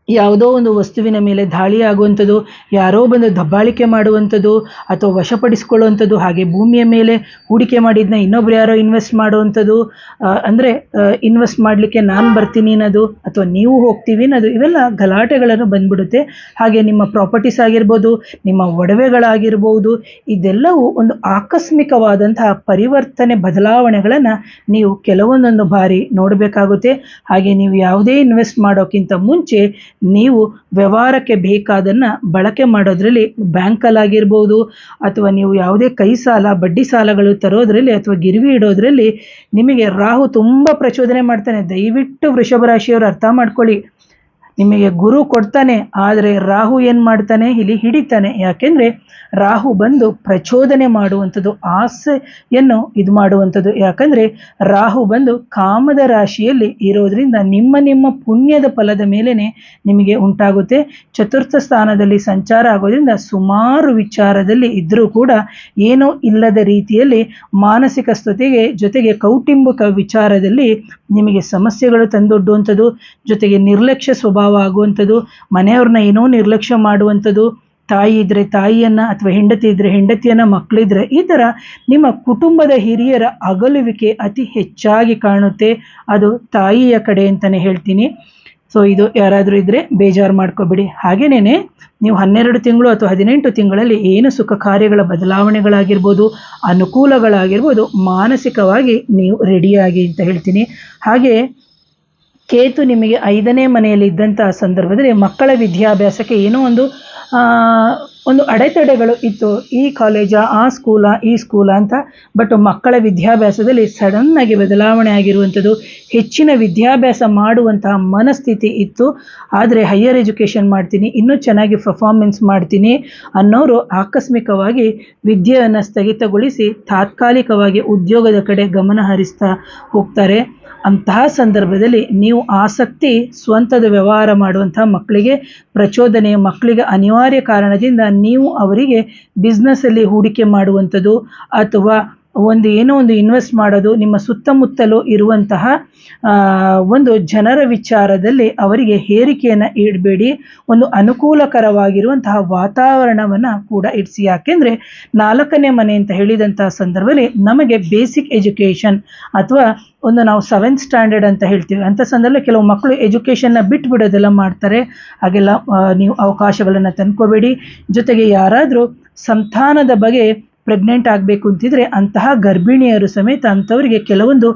ಯಾವುದೋ ಒಂದು ವಸ್ತುವಿನ ಮೇಲೆ ದಾಳಿ ಆಗುವಂಥದ್ದು, ಯಾರೋ ಬಂದು ದಬ್ಬಾಳಿಕೆ ಮಾಡುವಂಥದ್ದು, ಅಥವಾ ವಶಪಡಿಸ್ಕೊಳ್ಳುವಂಥದ್ದು, ಹಾಗೆ ಭೂಮಿಯ ಮೇಲೆ ಹೂಡಿಕೆ ಮಾಡಿದ್ನ ಇನ್ನೊಬ್ರು ಯಾರೋ ಇನ್ವೆಸ್ಟ್ ಮಾಡುವಂಥದ್ದು, ಅಂದರೆ ಇನ್ವೆಸ್ಟ್ ಮಾಡಲಿಕ್ಕೆ ನಾನು ಬರ್ತೀನಿ ಅನ್ನೋದು, ಅಥವಾ ನೀವು ಹೋಗ್ತೀವಿ ಅನ್ನೋದು, ಇವೆಲ್ಲ ಗಲಾಟೆಗಳನ್ನು ಬಂದ್ಬಿಡುತ್ತೆ. ಹಾಗೆ ನಿಮ್ಮ ಪ್ರಾಪರ್ಟೀಸ್ ಆಗಿರ್ಬೋದು, ನಿಮ್ಮ ಒಡವೆಗಳಾಗಿರ್ಬೋದು, ಇದೆಲ್ಲವೂ ಒಂದು ಆಕಸ್ಮಿಕವಾದಂತಹ ಪರಿವರ್ತನೆ ಬದಲಾವಣೆಗಳನ್ನು ನೀವು ಕೆಲವೊಂದೊಂದು ಬಾರಿ ನೋಡಬೇಕಾಗುತ್ತೆ. ಹಾಗೆ ನೀವು ಯಾವುದೇ ಇನ್ವೆಸ್ಟ್ ಮಾಡೋಕ್ಕಿಂತ ಮುಂಚೆ ನೀವು ವ್ಯವಹಾರಕ್ಕೆ ಬೇಕಾದನ್ನು ಬಳಕೆ ಮಾಡೋದ್ರಲ್ಲಿ ಬ್ಯಾಂಕಲ್ಲಾಗಿರ್ಬೋದು ಅಥವಾ ನೀವು ಯಾವುದೇ ಕೈ ಸಾಲ ಬಡ್ಡಿ ಸಾಲಗಳು ತರೋದ್ರಲ್ಲಿ ಅಥವಾ ಗಿರ್ವಿ ಇಡೋದ್ರಲ್ಲಿ ನಿಮಗೆ ರಾಹು ತುಂಬ ಪ್ರಚೋದನೆ ಮಾಡ್ತಾನೆ. ದಯವಿಟ್ಟು ವೃಷಭ ರಾಶಿಯವರು ಅರ್ಥ ಮಾಡ್ಕೊಳ್ಳಿ. ನಿಮಗೆ ಗುರು ಕೊಡ್ತಾನೆ, ಆದರೆ ರಾಹು ಏನು ಮಾಡ್ತಾನೆ, ಇಲ್ಲಿ ಹಿಡಿತಾನೆ. ಯಾಕೆಂದರೆ ರಾಹು ಬಂದು ಪ್ರಚೋದನೆ ಮಾಡುವಂಥದ್ದು, ಆಸೆಯನ್ನು ಇದು ಮಾಡುವಂಥದ್ದು. ಯಾಕಂದರೆ ರಾಹು ಬಂದು ಕಾಮದ ರಾಶಿಯಲ್ಲಿ ಇರೋದ್ರಿಂದ ನಿಮ್ಮ ಪುಣ್ಯದ ಫಲದ ಮೇಲೇ ನಿಮಗೆ ಉಂಟಾಗುತ್ತೆ. ಚತುರ್ಥ ಸ್ಥಾನದಲ್ಲಿ ಸಂಚಾರ ಆಗೋದ್ರಿಂದ ಸುಮಾರು ವಿಚಾರದಲ್ಲಿ ಇದ್ದರೂ ಕೂಡ ಏನೋ ಇಲ್ಲದ ರೀತಿಯಲ್ಲಿ ಮಾನಸಿಕ ಜೊತೆಗೆ ಕೌಟುಂಬಿಕ ವಿಚಾರದಲ್ಲಿ ನಿಮಗೆ ಸಮಸ್ಯೆಗಳು ತಂದೊಡ್ಡುವಂಥದ್ದು, ಜೊತೆಗೆ ನಿರ್ಲಕ್ಷ್ಯ ಸ್ವಭಾವ ಆಗುವಂಥದ್ದು, ಮನೆಯವ್ರನ್ನ ಏನೋ ನಿರ್ಲಕ್ಷ್ಯ ಮಾಡುವಂಥದ್ದು, ತಾಯಿ ಇದ್ದರೆ ತಾಯಿಯನ್ನು ಅಥವಾ ಹೆಂಡತಿ ಇದ್ದರೆ ಹೆಂಡತಿಯನ್ನು, ಮಕ್ಕಳಿದ್ರೆ ಈ ಥರ ನಿಮ್ಮ ಕುಟುಂಬದ ಹಿರಿಯರ ಅಗಲುವಿಕೆ ಅತಿ ಹೆಚ್ಚಾಗಿ ಕಾಣುತ್ತೆ. ಅದು ತಾಯಿಯ ಕಡೆ ಅಂತಲೇ ಹೇಳ್ತೀನಿ. ಸೊ ಇದು ಯಾರಾದರೂ ಇದ್ದರೆ ಬೇಜಾರು ಮಾಡ್ಕೋಬೇಡಿ. ಹಾಗೇನೇ ನೀವು 12 ತಿಂಗಳು ಅಥವಾ 18 ತಿಂಗಳಲ್ಲಿ ಏನು ಸುಖ ಕಾರ್ಯಗಳ ಬದಲಾವಣೆಗಳಾಗಿರ್ಬೋದು, ಅನುಕೂಲಗಳಾಗಿರ್ಬೋದು, ಮಾನಸಿಕವಾಗಿ ನೀವು ರೆಡಿಯಾಗಿ ಅಂತ ಹೇಳ್ತೀನಿ. ಹಾಗೆ ಕೇತು ನಿಮಗೆ 5ನೇ ಮನೆಯಲ್ಲಿ ಇದ್ದಂತಹ ಸಂದರ್ಭದಲ್ಲಿ ಮಕ್ಕಳ ವಿದ್ಯಾಭ್ಯಾಸಕ್ಕೆ ಏನೋ ಒಂದು ಅಡೆತಡೆಗಳು ಇತ್ತು. ಈ ಕಾಲೇಜಾ, ಆ ಸ್ಕೂಲಾ, ಈ ಸ್ಕೂಲಾ ಅಂತ. ಬಟ್ ಮಕ್ಕಳ ವಿದ್ಯಾಭ್ಯಾಸದಲ್ಲಿ ಸಡನ್ನಾಗಿ ಬದಲಾವಣೆ ಆಗಿರುವಂಥದ್ದು, ಹೆಚ್ಚಿನ ವಿದ್ಯಾಭ್ಯಾಸ ಮಾಡುವಂತಹ ಮನಸ್ಥಿತಿ ಇತ್ತು. ಆದರೆ ಹೈಯರ್ ಎಜುಕೇಷನ್ ಮಾಡ್ತೀನಿ, ಇನ್ನೂ ಚೆನ್ನಾಗಿ ಪರ್ಫಾರ್ಮೆನ್ಸ್ ಮಾಡ್ತೀನಿ ಅನ್ನೋರು ಆಕಸ್ಮಿಕವಾಗಿ ವಿದ್ಯೆಯನ್ನು ಸ್ಥಗಿತಗೊಳಿಸಿ ತಾತ್ಕಾಲಿಕವಾಗಿ ಉದ್ಯೋಗದ ಕಡೆ ಗಮನ ಹರಿಸ್ತಾ ಹೋಗ್ತಾರೆ. ಅಂತಹ ಸಂದರ್ಭದಲ್ಲಿ ನೀವು ಆಸಕ್ತಿ ಸ್ವಂತದ ವ್ಯವಹಾರ ಮಾಡುವಂತಹ ಮಕ್ಕಳಿಗೆ ಪ್ರಚೋದನೆ, ಮಕ್ಕಳಿಗೆ ಅನಿವಾರ್ಯ ಕಾರಣದಿಂದ ನೀವು ಅವರಿಗೆ ಬಿಸ್ನೆಸ್ಸಲ್ಲಿ ಹೂಡಿಕೆ ಮಾಡುವಂಥದ್ದು ಅಥವಾ ಏನೋ ಒಂದು ಇನ್ವೆಸ್ಟ್ ಮಾಡೋದು, ನಿಮ್ಮ ಸುತ್ತಮುತ್ತಲೂ ಇರುವಂತಹ ಒಂದು ಜನರ ವಿಚಾರದಲ್ಲಿ ಅವರಿಗೆ ಹೇರಿಕೆಯನ್ನು ಇಡಬೇಡಿ. ಒಂದು ಅನುಕೂಲಕರವಾಗಿರುವಂತಹ ವಾತಾವರಣವನ್ನು ಕೂಡ ಇಡಿಸಿ. ಯಾಕೆಂದರೆ 4ನೇ ಮನೆ ಅಂತ ಹೇಳಿದಂತಹ ಸಂದರ್ಭದಲ್ಲಿ ನಮಗೆ ಬೇಸಿಕ್ ಎಜುಕೇಷನ್ ಅಥವಾ ನಾವು 7th ಸ್ಟ್ಯಾಂಡರ್ಡ್ ಅಂತ ಹೇಳ್ತೀವಿ. ಅಂಥ ಸಂದರ್ಭದಲ್ಲಿ ಕೆಲವು ಮಕ್ಕಳು ಎಜುಕೇಷನ್ನ ಬಿಟ್ಬಿಡೋದೆಲ್ಲ ಮಾಡ್ತಾರೆ. ಹಾಗೆಲ್ಲ ನೀವು ಅವಕಾಶಗಳನ್ನು ತಂದ್ಕೋಬೇಡಿ. ಜೊತೆಗೆ ಯಾರಾದರೂ ಸಂತಾನದ ಬಗ್ಗೆ ಪ್ರೆಗ್ನೆಂಟ್ ಆಗಬೇಕು ಅಂತಿದ್ರೆ ಅಂತಹ ಗರ್ಭಿಣಿಯರು ಸಮೇತ ಅಂಥವರಿಗೆ ಕೆಲವೊಂದು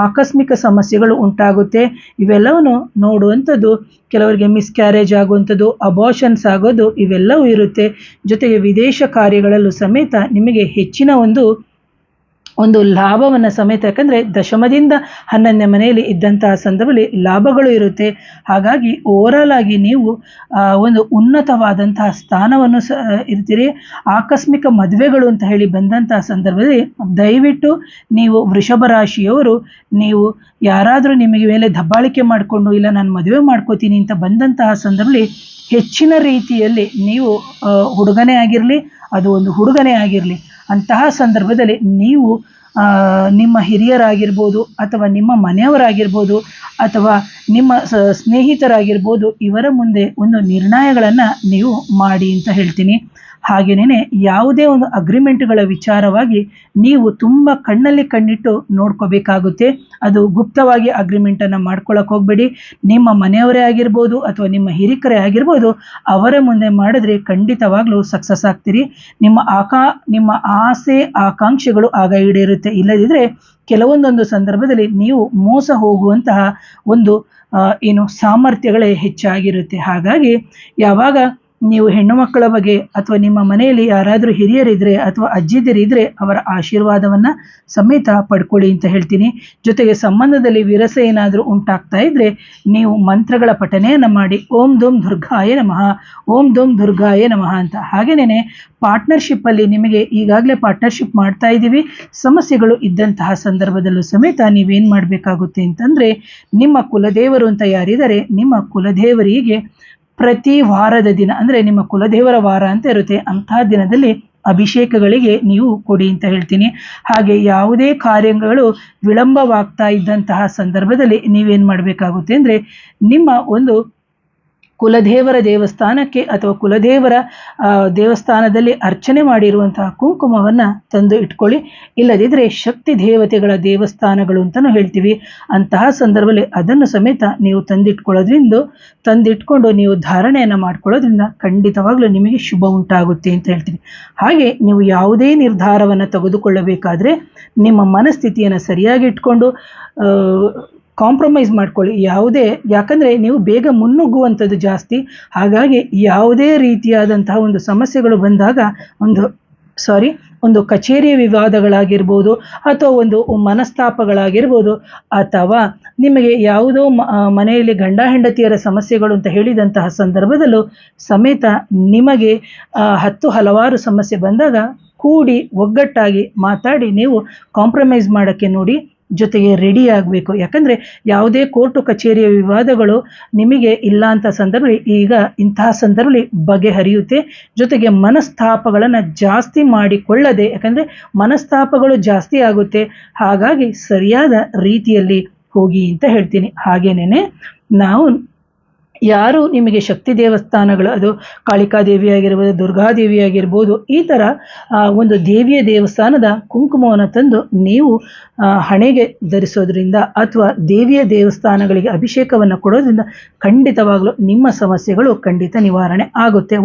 ಆಕಸ್ಮಿಕ ಸಮಸ್ಯೆಗಳು ಉಂಟಾಗುತ್ತೆ. ಇವೆಲ್ಲವನ್ನು ನೋಡುವಂಥದ್ದು, ಕೆಲವರಿಗೆ ಮಿಸ್ಕ್ಯಾರೇಜ್ ಆಗುವಂಥದ್ದು, ಅಬಾರ್ಷನ್ಸ್ ಆಗೋದು ಇವೆಲ್ಲವೂ ಇರುತ್ತೆ. ಜೊತೆಗೆ ವಿದೇಶ ಕಾರ್ಯಗಳಲ್ಲೂ ಸಮೇತ ನಿಮಗೆ ಹೆಚ್ಚಿನ ಒಂದು ಲಾಭವನ್ನು ಸಮೇತ, ಯಾಕಂದರೆ ದಶಮದಿಂದ 11ನೇ ಮನೆಯಲ್ಲಿ ಇದ್ದಂತಹ ಸಂದರ್ಭದಲ್ಲಿ ಲಾಭಗಳು ಇರುತ್ತೆ. ಹಾಗಾಗಿ ಓವರಾಲ್ ಆಗಿ ನೀವು ಒಂದು ಉನ್ನತವಾದಂತಹ ಸ್ಥಾನವನ್ನು ಇರ್ತೀರಿ. ಆಕಸ್ಮಿಕ ಮದುವೆಗಳು ಅಂತ ಹೇಳಿ ಬಂದಂತಹ ಸಂದರ್ಭದಲ್ಲಿ ದಯವಿಟ್ಟು ನೀವು ವೃಷಭ ರಾಶಿಯವರು, ನೀವು ಯಾರಾದರೂ ನಿಮಗೆ ಮೇಲೆ ದಬ್ಬಾಳಿಕೆ ಮಾಡಿಕೊಂಡು ಇಲ್ಲ ನಾನು ಮದುವೆ ಮಾಡ್ಕೋತೀನಿ ಅಂತ ಬಂದಂತಹ ಸಂದರ್ಭದಲ್ಲಿ ಹೆಚ್ಚಿನ ರೀತಿಯಲ್ಲಿ ನೀವು ಹುಡುಗನೇ ಆಗಿರಲಿ, ಅದು ಒಂದು ಹುಡುಗನೇ ಆಗಿರಲಿ, ಅಂತಹ ಸಂದರ್ಭದಲ್ಲಿ ನೀವು ನಿಮ್ಮ ಹಿರಿಯರಾಗಿರ್ಬೋದು ಅಥವಾ ನಿಮ್ಮ ಮನೆಯವರಾಗಿರ್ಬೋದು ಅಥವಾ ನಿಮ್ಮ ಸ್ನೇಹಿತರಾಗಿರ್ಬೋದು, ಇವರ ಮುಂದೆ ಒಂದು ನಿರ್ಣಯಗಳನ್ನು ನೀವು ಮಾಡಿ ಅಂತ ಹೇಳ್ತೀನಿ. ಹಾಗೆಯೇ ಯಾವುದೇ ಒಂದು ಅಗ್ರಿಮೆಂಟ್ಗಳ ವಿಚಾರವಾಗಿ ನೀವು ತುಂಬ ಕಣ್ಣಲ್ಲಿ ಕಣ್ಣಿಟ್ಟು ನೋಡ್ಕೋಬೇಕಾಗುತ್ತೆ. ಅದು ಗುಪ್ತವಾಗಿ ಅಗ್ರಿಮೆಂಟನ್ನು ಮಾಡ್ಕೊಳ್ಳೋಕೆ ಹೋಗಬೇಡಿ. ನಿಮ್ಮ ಮನೆಯವರೇ ಆಗಿರ್ಬೋದು ಅಥವಾ ನಿಮ್ಮ ಹಿರಿಕರೇ ಆಗಿರ್ಬೋದು, ಅವರ ಮುಂದೆ ಮಾಡಿದ್ರೆ ಖಂಡಿತವಾಗ್ಲೂ ಸಕ್ಸಸ್ ಆಗ್ತೀರಿ. ನಿಮ್ಮ ಆಸೆ ಆಕಾಂಕ್ಷೆಗಳು ಆಗ ಈಡೇರುತ್ತೆ. ಇಲ್ಲದಿದ್ದರೆ ಕೆಲವೊಂದೊಂದು ಸಂದರ್ಭದಲ್ಲಿ ನೀವು ಮೋಸ ಹೋಗುವಂತಹ ಸಾಮರ್ಥ್ಯಗಳೇ ಹೆಚ್ಚಾಗಿರುತ್ತೆ. ಹಾಗಾಗಿ ಯಾವಾಗ ನೀವು ಹೆಣ್ಣು ಮಕ್ಕಳ ಬಗ್ಗೆ ಅಥವಾ ನಿಮ್ಮ ಮನೆಯಲ್ಲಿ ಯಾರಾದರೂ ಹಿರಿಯರಿದ್ದರೆ ಅಥವಾ ಅಜ್ಜಿದಿರಿದ್ದರೆ ಅವರ ಆಶೀರ್ವಾದವನ್ನು ಸಮೇತ ಪಡ್ಕೊಳ್ಳಿ ಅಂತ ಹೇಳ್ತೀನಿ. ಜೊತೆಗೆ ಸಂಬಂಧದಲ್ಲಿ ವಿರಸ ಏನಾದರೂ ಉಂಟಾಗ್ತಾ ಇದ್ದರೆ ನೀವು ಮಂತ್ರಗಳ ಪಠನೆಯನ್ನು ಮಾಡಿ ಓಂ ದುಂ ದುರ್ಗಾಯ ನಮಃ, ಓಂ ದುಂ ದುರ್ಗಾಯ ನಮಃ ಅಂತ. ಹಾಗೆಯೇ ಪಾರ್ಟ್ನರ್ಶಿಪ್ಪಲ್ಲಿ ನಿಮಗೆ ಈಗಾಗಲೇ ಪಾರ್ಟ್ನರ್ಶಿಪ್ ಮಾಡ್ತಾ ಇದ್ದೀವಿ, ಸಮಸ್ಯೆಗಳು ಇದ್ದಂತಹ ಸಂದರ್ಭದಲ್ಲೂ ಸಮೇತ ನೀವೇನು ಮಾಡಬೇಕಾಗುತ್ತೆ ಅಂತಂದರೆ, ನಿಮ್ಮ ಕುಲದೇವರು ಅಂತ ಯಾರಿದ್ದಾರೆ, ನಿಮ್ಮ ಕುಲದೇವರಿಗೆ ಪ್ರತಿ ವಾರದ ದಿನ, ಅಂದರೆ ನಿಮ್ಮ ಕುಲದೇವರ ವಾರ ಅಂತ ಇರುತ್ತೆ, ಅಂತಹ ದಿನದಲ್ಲಿ ಅಭಿಷೇಕಗಳಿಗೆ ನೀವು ಕೊಡಿ ಅಂತ ಹೇಳ್ತೀನಿ. ಹಾಗೆ ಯಾವುದೇ ಕಾರ್ಯಗಳು ವಿಳಂಬವಾಗ್ತಾ ಇದ್ದಂತಹ ಸಂದರ್ಭದಲ್ಲಿ ನೀವೇನು ಮಾಡಬೇಕಾಗುತ್ತೆ ಅಂದರೆ, ನಿಮ್ಮ ಕುಲದೇವರ ದೇವಸ್ಥಾನಕ್ಕೆ ಅಥವಾ ಕುಲದೇವರ ದೇವಸ್ಥಾನದಲ್ಲಿ ಅರ್ಚನೆ ಮಾಡಿರುವಂತಹ ಕುಂಕುಮವನ್ನು ತಂದು ಇಟ್ಕೊಳ್ಳಿ. ಇಲ್ಲದಿದ್ದರೆ ಶಕ್ತಿ ದೇವತೆಗಳ ದೇವಸ್ಥಾನಗಳು ಅಂತಲೂ ಹೇಳ್ತೀವಿ, ಅಂತಹ ಸಂದರ್ಭದಲ್ಲಿ ಅದನ್ನು ಸಮೇತ ನೀವು ತಂದಿಟ್ಕೊಂಡು ನೀವು ಧಾರಣೆಯನ್ನು ಮಾಡ್ಕೊಳ್ಳೋದ್ರಿಂದ ಖಂಡಿತವಾಗ್ಲೂ ನಿಮಗೆ ಶುಭ ಉಂಟಾಗುತ್ತೆ ಅಂತ ಹೇಳ್ತೀನಿ. ಹಾಗೆ ನೀವು ಯಾವುದೇ ನಿರ್ಧಾರವನ್ನು ತೆಗೆದುಕೊಳ್ಳಬೇಕಾದ್ರೆ ನಿಮ್ಮ ಮನಸ್ಥಿತಿಯನ್ನು ಸರಿಯಾಗಿ ಇಟ್ಕೊಂಡು ಕಾಂಪ್ರಮೈಸ್ ಮಾಡ್ಕೊಳ್ಳಿ. ಯಾಕಂದರೆ ನೀವು ಬೇಗ ಮುನ್ನುಗ್ಗುವಂಥದ್ದು ಜಾಸ್ತಿ. ಹಾಗಾಗಿ ಯಾವುದೇ ರೀತಿಯಾದಂತಹ ಒಂದು ಸಮಸ್ಯೆಗಳು ಬಂದಾಗ ಒಂದು ಕಚೇರಿಯ ವಿವಾದಗಳಾಗಿರ್ಬೋದು, ಅಥವಾ ಒಂದು ಮನಸ್ತಾಪಗಳಾಗಿರ್ಬೋದು, ಅಥವಾ ನಿಮಗೆ ಯಾವುದೋ ಮನೆಯಲ್ಲಿ ಗಂಡ ಹೆಂಡತಿಯರ ಸಮಸ್ಯೆಗಳು ಅಂತ ಹೇಳಿದಂತಹ ಸಂದರ್ಭದಲ್ಲೂ ಸಮೇತ ನಿಮಗೆ ಹಲವಾರು ಸಮಸ್ಯೆ ಬಂದಾಗ ಕೂಡಿ ಒಗ್ಗಟ್ಟಾಗಿ ಮಾತಾಡಿ ನೀವು ಕಾಂಪ್ರಮೈಸ್ ಮಾಡೋಕ್ಕೆ ನೋಡಿ, ಜೊತೆಗೆ ರೆಡಿ ಆಗಬೇಕು. ಯಾಕಂದರೆ ಯಾವುದೇ ಕೋರ್ಟು ಕಚೇರಿಯ ವಿವಾದಗಳು ನಿಮಗೆ ಇಲ್ಲ ಅಂತ ಸಂದರ್ಭದಲ್ಲಿ ಈಗ ಇಂತಹ ಸಂದರ್ಭದಲ್ಲಿ ಬಗೆಹರಿಯುತ್ತೆ. ಜೊತೆಗೆ ಮನಸ್ತಾಪಗಳನ್ನು ಜಾಸ್ತಿ ಮಾಡಿಕೊಳ್ಳದೆ, ಯಾಕಂದರೆ ಮನಸ್ತಾಪಗಳು ಜಾಸ್ತಿ ಆಗುತ್ತೆ, ಹಾಗಾಗಿ ಸರಿಯಾದ ರೀತಿಯಲ್ಲಿ ಹೋಗಿ ಅಂತ ಹೇಳ್ತೀನಿ. ಹಾಗೇನೇ ನಾವು ಯಾರು ನಿಮಗೆ ಶಕ್ತಿ ದೇವಸ್ಥಾನಗಳು, ಅದು ಕಾಳಿಕಾದೇವಿ ಆಗಿರ್ಬೋದು, ದುರ್ಗಾದೇವಿ ಆಗಿರ್ಬೋದು, ಈ ಥರ ಒಂದು ದೇವಿಯ ದೇವಸ್ಥಾನದ ಕುಂಕುಮವನ್ನು ತಂದು ನೀವು ಹಣೆಗೆ ಧರಿಸೋದ್ರಿಂದ ಅಥವಾ ದೇವಿಯ ದೇವಸ್ಥಾನಗಳಿಗೆ ಅಭಿಷೇಕವನ್ನು ಕೊಡೋದ್ರಿಂದ ಖಂಡಿತವಾಗಲೂ ನಿಮ್ಮ ಸಮಸ್ಯೆಗಳು ಖಂಡಿತ ನಿವಾರಣೆ ಆಗುತ್ತೆ.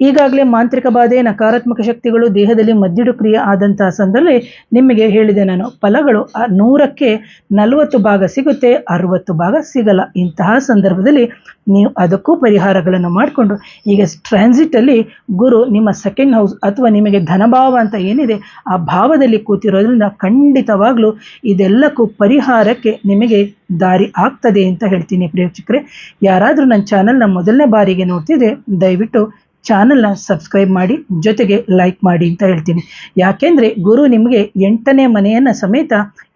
ಈಗಾಗಲೇ ಮಾಂತ್ರಿಕ ಬಾಧೆ, ನಕಾರಾತ್ಮಕ ಶಕ್ತಿಗಳು ದೇಹದಲ್ಲಿ ಮದ್ದಿಡು ಕ್ರಿಯೆ ಆದಂತಹ ಸಂದರ್ಭದಲ್ಲಿ ನಿಮಗೆ ಹೇಳಿದೆ ನಾನು, ಫಲಗಳು 100ಕ್ಕೆ 40 ಭಾಗ ಸಿಗುತ್ತೆ, 60 ಭಾಗ ಸಿಗಲ್ಲ. ಇಂತಹ ಸಂದರ್ಭದಲ್ಲಿ ನೀವು ಅದಕ್ಕೂ ಪರಿಹಾರಗಳನ್ನು ಮಾಡಿಕೊಂಡು, ಈಗ ಟ್ರಾನ್ಸಿಟಲ್ಲಿ ಗುರು ನಿಮ್ಮ ಸೆಕೆಂಡ್ ಹೌಸ್ ಅಥವಾ ನಿಮಗೆ ಧನಭಾವ ಅಂತ ಏನಿದೆ ಆ ಭಾವದಲ್ಲಿ ಕೂತಿರೋದ್ರಿಂದ ಖಂಡಿತವಾಗ್ಲೂ ಇದೆಲ್ಲಕ್ಕೂ ಪರಿಹಾರಕ್ಕೆ ನಿಮಗೆ ದಾರಿ ಆಗ್ತದೆ ಅಂತ ಹೇಳ್ತೀನಿ. ಪ್ರೇಕ್ಷಕರೇ, ಯಾರಾದರೂ ನನ್ನ ಚಾನಲ್ನ ಮೊದಲನೇ ಬಾರಿಗೆ ನೋಡ್ತಿದ್ರೆ ದಯವಿಟ್ಟು ಚಾನಲ್ನ ಸಬ್ಸ್ಕ್ರೈಬ್ ಮಾಡಿ, ಜೊತೆಗೆ ಲೈಕ್ ಮಾಡಿ ಅಂತ ಹೇಳ್ತೀನಿ. ಯಾಕೆಂದರೆ ಗುರು ನಿಮಗೆ 8ನೇ ಮನೆಯನ್ನು ಸಮೇತ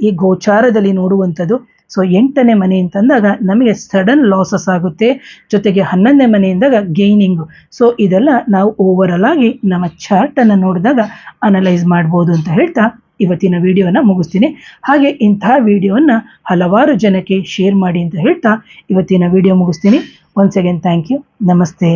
ಈ ಗೋಚಾರದಲ್ಲಿ ನೋಡುವಂಥದ್ದು. ಸೊ 8ನೇ ಮನೆ ಅಂತಂದಾಗ ನಮಗೆ ಸಡನ್ ಲಾಸಸ್ ಆಗುತ್ತೆ, ಜೊತೆಗೆ 11ನೇ ಮನೆಯಿಂದಾಗ ಗೇನಿಂಗು. ಸೊ ಇದೆಲ್ಲ ನಾವು ಓವರಾಲ್ ಆಗಿ ನಮ್ಮ ಚಾರ್ಟನ್ನು ನೋಡಿದಾಗ ಅನಲೈಸ್ ಮಾಡ್ಬೋದು ಅಂತ ಹೇಳ್ತಾ ಇವತ್ತಿನ ವಿಡಿಯೋನ ಮುಗಿಸ್ತೀನಿ. ಹಾಗೆ ಇಂತಹ ವಿಡಿಯೋವನ್ನು ಹಲವಾರು ಜನಕ್ಕೆ ಶೇರ್ ಮಾಡಿ ಅಂತ ಹೇಳ್ತಾ ಇವತ್ತಿನ ವಿಡಿಯೋ ಮುಗಿಸ್ತೀನಿ. Once again thank you. ನಮಸ್ತೆ.